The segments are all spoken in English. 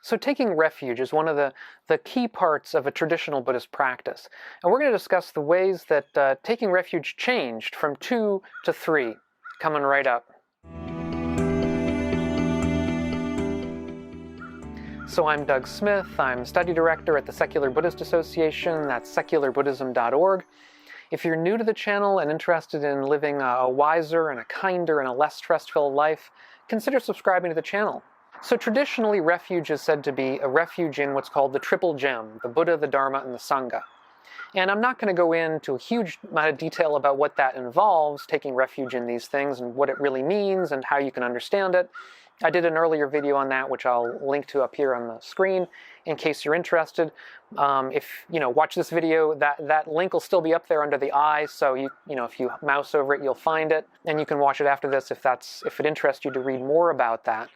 So taking refuge is one of the key parts of a traditional Buddhist practice. And we're going to discuss the ways that taking refuge changed from 2 to 3, coming right up. So I'm Doug Smith. I'm study director at the Secular Buddhist Association. That's secularbuddhism.org. If you're new to the channel and interested in living a wiser and a kinder and a less stress-filled life, consider subscribing to the channel. So traditionally, refuge is said to be a refuge in what's called the Triple Gem, the Buddha, the Dharma, and the Sangha. And I'm not going to go into a huge amount of detail about what that involves, taking refuge in these things and what it really means and how you can understand it. I did an earlier video on that, which I'll link to up here on the screen in case you're interested. If you watch this video, that link will still be up there under the eye, so if you mouse over it, you'll find it, and you can watch it after this if it interests you to read more about that.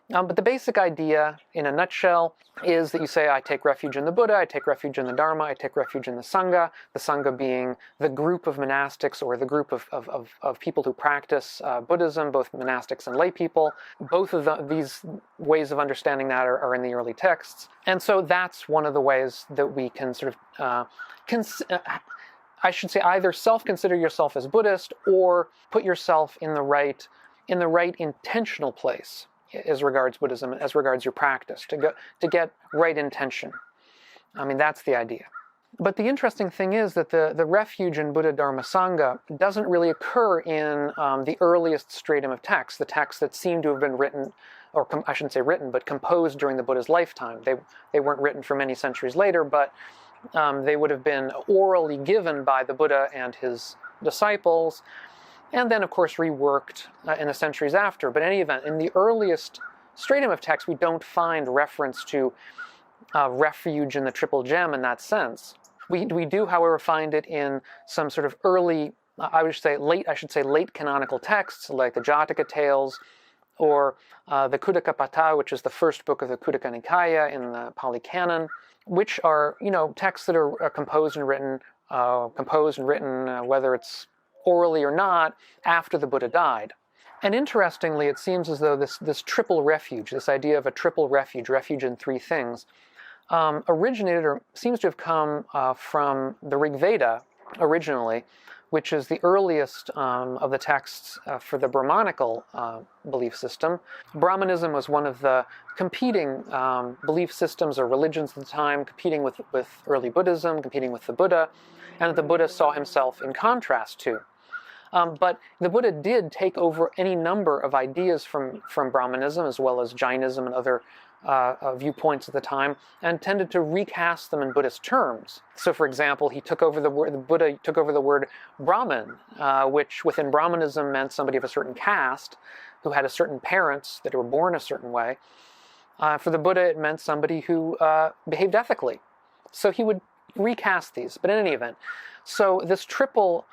But the basic idea, in a nutshell, is that you say, I take refuge in the Buddha, I take refuge in the Dharma, I take refuge in the Sangha being the group of monastics or the group of people who practice Buddhism, both monastics and lay people. Both of these ways of understanding that are in the early texts. And so that's one of the ways that we can sort of, I should say, either self-consider yourself as Buddhist or put yourself in the right intentional place as regards Buddhism, as regards your practice, to get right intention. I mean, that's the idea. But the interesting thing is that the refuge in Buddha, Dharma, Sangha doesn't really occur in the earliest stratum of texts, the texts that seem to have been written, or I shouldn't say written, but composed during the Buddha's lifetime. They weren't written for many centuries later, but they would have been orally given by the Buddha and his disciples, and then, of course, reworked in the centuries after. But in any event, in the earliest stratum of text, we don't find reference to refuge in the Triple Gem in that sense. We do, however, find it in some sort of early, I should say late canonical texts, like the Jataka tales, or the Khuddaka, which is the first book of the Khuddaka Nikaya in the Pali Canon, which are, texts that are composed and written, whether it's orally or not, after the Buddha died. And interestingly, it seems as though this triple refuge, this idea of a triple refuge, refuge in 3 things, originated or seems to have come from the Rig Veda originally, which is the earliest of the texts for the Brahmanical belief system. Brahmanism was one of the competing belief systems or religions at the time, competing with early Buddhism, competing with the Buddha, and that the Buddha saw himself in contrast to. But the Buddha did take over any number of ideas from Brahmanism, as well as Jainism and other viewpoints at the time, and tended to recast them in Buddhist terms. So, for example, the Buddha took over the word Brahmin, which within Brahmanism meant somebody of a certain caste who had certain parents that were born a certain way. For the Buddha, it meant somebody who behaved ethically. So he would recast these. But in any event, so this triple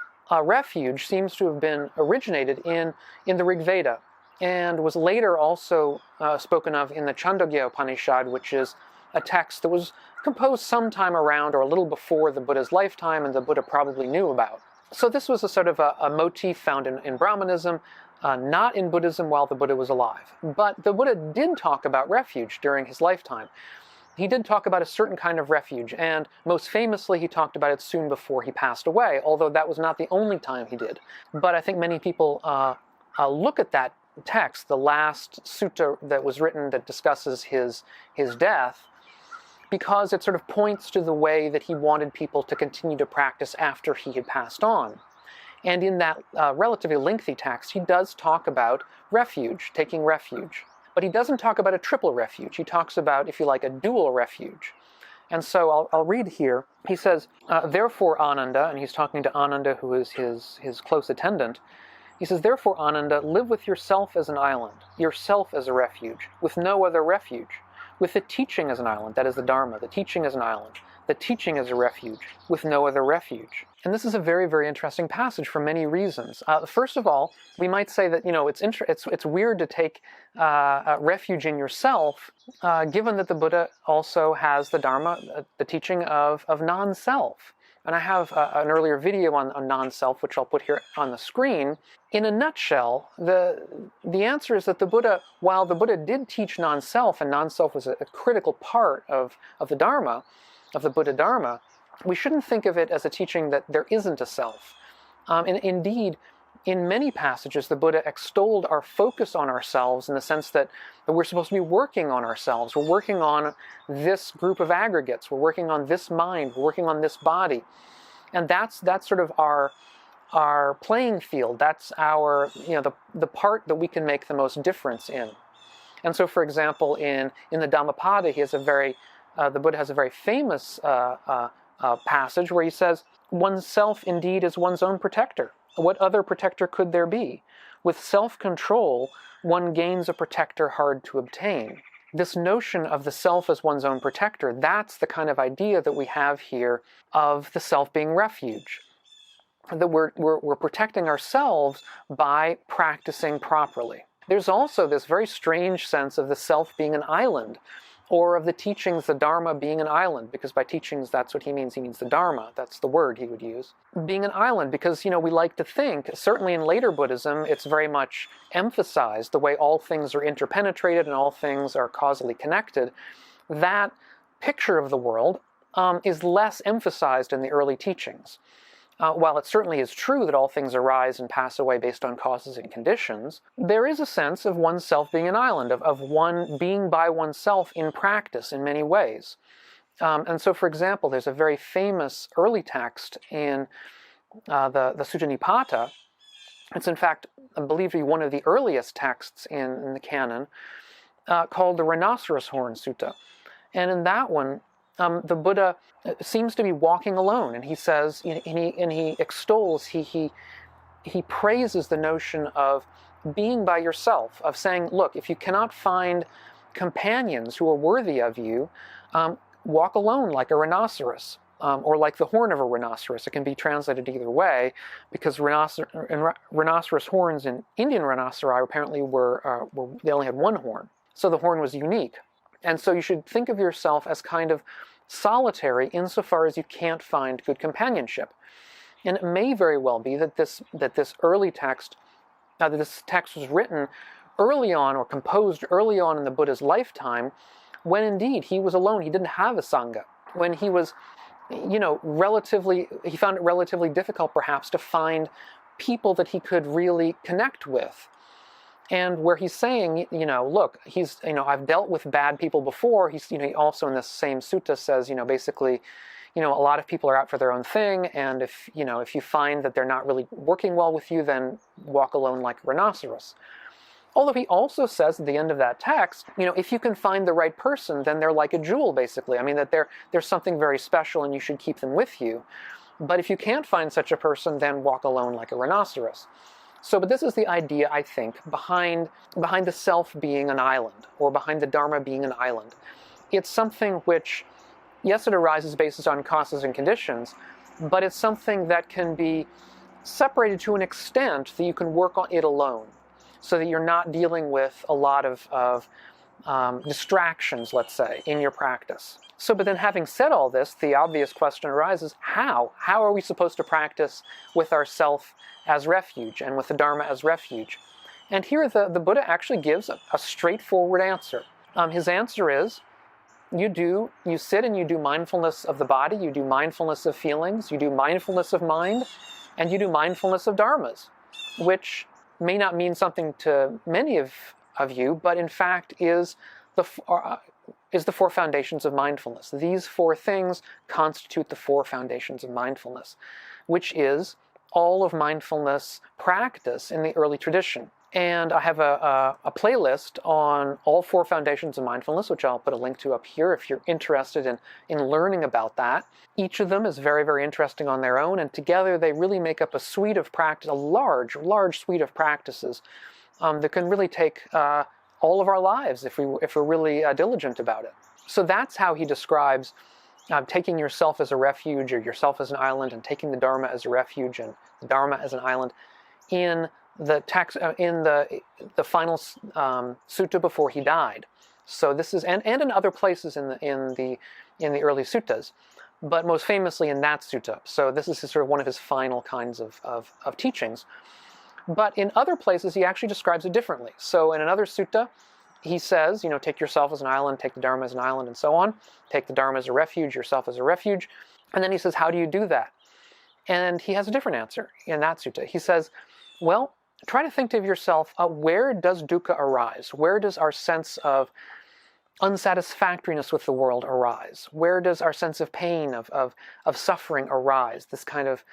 refuge seems to have been originated in the Rig Veda, and was later also spoken of in the Chandogya Upanishad, which is a text that was composed sometime around or a little before the Buddha's lifetime, and the Buddha probably knew about. So this was a sort of a motif found in Brahmanism, not in Buddhism while the Buddha was alive. But the Buddha did talk about refuge during his lifetime. He did talk about a certain kind of refuge, and most famously he talked about it soon before he passed away, although that was not the only time he did. But I think many people look at that text, the last sutta that was written that discusses his death, because it sort of points to the way that he wanted people to continue to practice after he had passed on. And in that relatively lengthy text, he does talk about refuge, taking refuge. But he doesn't talk about a triple refuge. He talks about, if you like, a dual refuge. And so I'll read here. He says, therefore, Ananda, and he's talking to Ananda, who is his close attendant. He says, therefore, Ananda, live with yourself as an island, yourself as a refuge, with no other refuge, with the teaching as an island, that is the Dharma, the teaching as an island, the teaching as a refuge, with no other refuge. And this is a very, very interesting passage for many reasons. First of all, we might say that it's weird to take a refuge in yourself, given that the Buddha also has the Dharma, the teaching of non-self. and I have an earlier video on non-self, which I'll put here on the screen. In a nutshell, the answer is that the Buddha, while the Buddha did teach non-self, and non-self was a critical part of the Dharma, of the Buddha Dharma, we shouldn't think of it as a teaching that there isn't a self. And indeed, in many passages, the Buddha extolled our focus on ourselves in the sense that we're supposed to be working on ourselves. We're working on this group of aggregates. We're working on this mind. We're working on this body. And that's sort of our playing field. That's our, the part that we can make the most difference in. And so, for example, in the Dhammapada, the Buddha has a very famous passage where he says, "Oneself indeed is one's own protector. What other protector could there be? With self-control, one gains a protector hard to obtain." This notion of the self as one's own protector, that's the kind of idea that we have here of the self being refuge. That we're protecting ourselves by practicing properly. There's also this very strange sense of the self being an island, or of the teachings, the Dharma being an island, because by teachings, that's what he means. He means the Dharma. That's the word he would use. Being an island, because, we like to think, certainly in later Buddhism, it's very much emphasized the way all things are interpenetrated and all things are causally connected. That picture of the world is less emphasized in the early teachings. While it certainly is true that all things arise and pass away based on causes and conditions, there is a sense of oneself being an island, of one being by oneself in practice in many ways. And so, for example, there's a very famous early text in the Sutta Nipata. It's in fact, I believe, to be one of the earliest texts in the canon, called the Rhinoceros Horn Sutta. And in that one, the Buddha seems to be walking alone, and he says, and he extols, he praises the notion of being by yourself, of saying, look, if you cannot find companions who are worthy of you, walk alone like a rhinoceros, or like the horn of a rhinoceros. It can be translated either way, because rhinoceros horns in Indian rhinoceri apparently they only had one horn, so the horn was unique. And so you should think of yourself as kind of solitary insofar as you can't find good companionship. And it may very well be that this early text, that this text was written early on or composed early on in the Buddha's lifetime, when indeed he was alone. He didn't have a sangha. When he was, he found it relatively difficult perhaps to find people that he could really connect with. And where he's saying, look, I've dealt with bad people before. He also in this same sutta says, basically, a lot of people are out for their own thing, and if you find that they're not really working well with you, then walk alone like a rhinoceros. Although he also says at the end of that text, if you can find the right person, then they're like a jewel, basically. I mean, that there's something very special, and you should keep them with you. But if you can't find such a person, then walk alone like a rhinoceros. But this is the idea, I think, behind the self being an island, or behind the Dharma being an island. It's something which, yes, it arises based on causes and conditions, but it's something that can be separated to an extent that you can work on it alone, so that you're not dealing with a lot of distractions, let's say, in your practice. But then having said all this, the obvious question arises, how? How are we supposed to practice with ourself as refuge and with the Dharma as refuge? And here the Buddha actually gives a straightforward answer. His answer is, you sit and you do mindfulness of the body, you do mindfulness of feelings, you do mindfulness of mind, and you do mindfulness of dharmas, which may not mean something to many of you, but in fact is the four foundations of mindfulness. These four things constitute the four foundations of mindfulness, which is all of mindfulness practice in the early tradition. And I have a playlist on all four foundations of mindfulness, which I'll put a link to up here if you're interested in learning about that. Each of them is very, very interesting on their own, and together they really make up a suite of practice, a large suite of practices that can really take all of our lives if we're really diligent about it. So that's how he describes taking yourself as a refuge, or yourself as an island, and taking the Dharma as a refuge and the Dharma as an island in the text, in the final sutta before he died. So this is, and in other places in the early suttas. but most famously in that sutta. So this is sort of one of his final kinds of teachings. But in other places, he actually describes it differently. So in another sutta, he says, take yourself as an island, take the Dharma as an island, and so on. Take the Dharma as a refuge, yourself as a refuge. And then he says, how do you do that? And he has a different answer in that sutta. He says, well, try to think of yourself, where does dukkha arise? Where does our sense of unsatisfactoriness with the world arise? Where does our sense of pain, of suffering arise? This kind of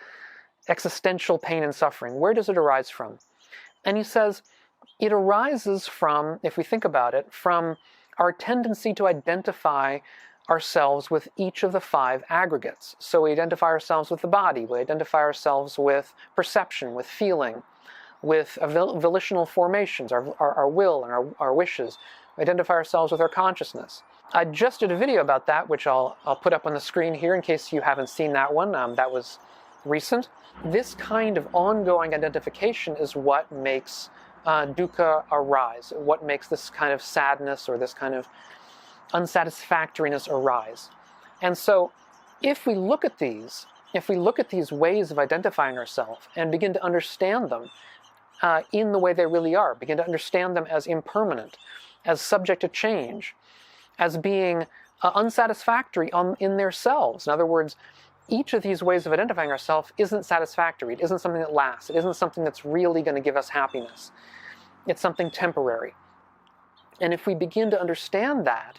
existential pain and suffering, where does it arise from? And he says, it arises from, if we think about it, from our tendency to identify ourselves with each of the 5 aggregates. So we identify ourselves with the body, we identify ourselves with perception, with feeling, with volitional formations, our will and our wishes. We identify ourselves with our consciousness. I just did a video about that, which I'll put up on the screen here in case you haven't seen that one. That was recent. This kind of ongoing identification is what makes dukkha arise, what makes this kind of sadness or this kind of unsatisfactoriness arise. And so if we look at these ways of identifying ourselves and begin to understand them in the way they really are, begin to understand them as impermanent, as subject to change, as being unsatisfactory in themselves. In other words, each of these ways of identifying ourselves isn't satisfactory. It isn't something that lasts. It isn't something that's really going to give us happiness. It's something temporary. And if we begin to understand that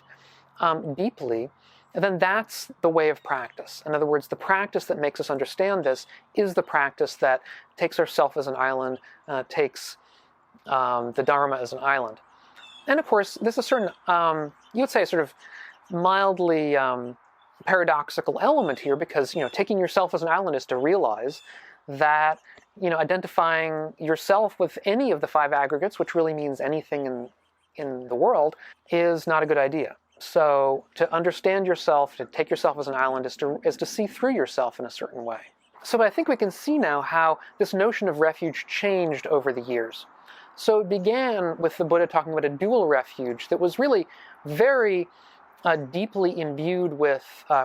deeply, then that's the way of practice. In other words, the practice that makes us understand this is the practice that takes ourself as an island, takes the Dharma as an island. And of course, there's a certain, you would say, sort of mildly paradoxical element here, because taking yourself as an island is to realize that identifying yourself with any of the 5 aggregates, which really means anything in the world, is not a good idea. So to understand yourself, to take yourself as an island, is to see through yourself in a certain way. So I think we can see now how this notion of refuge changed over the years. So it began with the Buddha talking about a dual refuge that was really very deeply imbued with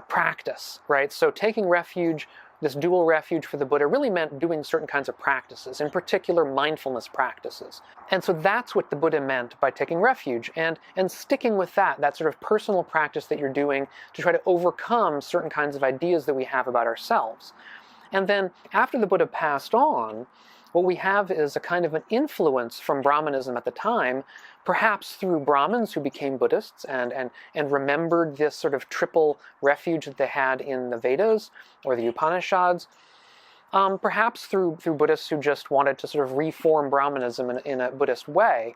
practice, right? So taking refuge, this dual refuge for the Buddha, really meant doing certain kinds of practices, in particular mindfulness practices. And so that's what the Buddha meant by taking refuge, and sticking with that sort of personal practice that you're doing to try to overcome certain kinds of ideas that we have about ourselves. And then after the Buddha passed on, what we have is a kind of an influence from Brahmanism at the time, perhaps through Brahmins who became Buddhists and remembered this sort of triple refuge that they had in the Vedas or the Upanishads, perhaps through Buddhists who just wanted to sort of reform Brahmanism in a Buddhist way.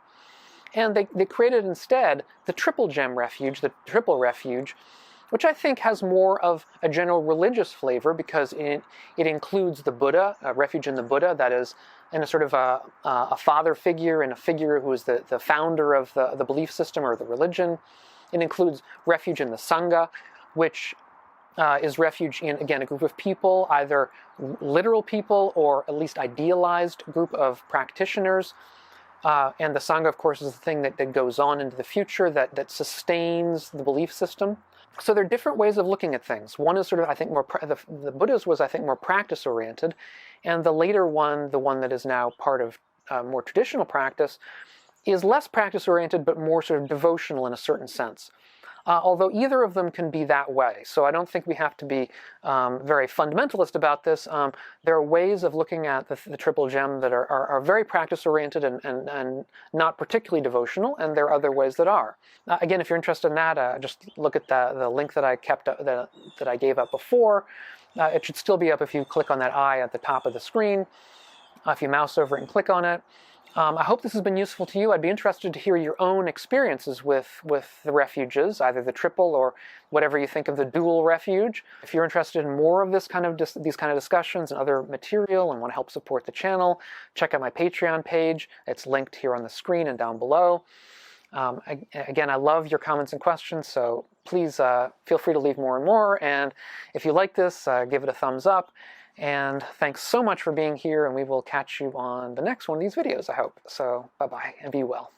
And they created instead the Triple Gem Refuge, the Triple Refuge, which I think has more of a general religious flavor, because it includes the Buddha, a refuge in the Buddha, that is in a sort of a father figure and a figure who is the founder of the belief system or the religion. It includes refuge in the sangha, which is refuge in, again, a group of people, either literal people or at least idealized group of practitioners. And the sangha, of course, is the thing that goes on into the future, that sustains the belief system. So there are different ways of looking at things. One is sort of, I think, the Buddha's was, I think, more practice-oriented, and the later one, the one that is now part of more traditional practice, is less practice-oriented but more sort of devotional in a certain sense. Although either of them can be that way. So I don't think we have to be very fundamentalist about this. There are ways of looking at the Triple Gem that are very practice-oriented and not particularly devotional, and there are other ways that are. Again, if you're interested in that, just look at the link that I that I gave up before. It should still be up if you click on that eye at the top of the screen. If you mouse over it and click on it. I hope this has been useful to you. I'd be interested to hear your own experiences with the refuges, either the triple or whatever you think of the dual refuge. If you're interested in more of these kind of discussions and other material and want to help support the channel, check out my Patreon page. It's linked here on the screen and down below. Again, I love your comments and questions, so please feel free to leave more and more. And if you like this, give it a thumbs up. And thanks so much for being here, and we will catch you on the next one of these videos, I hope. So bye-bye, and be well.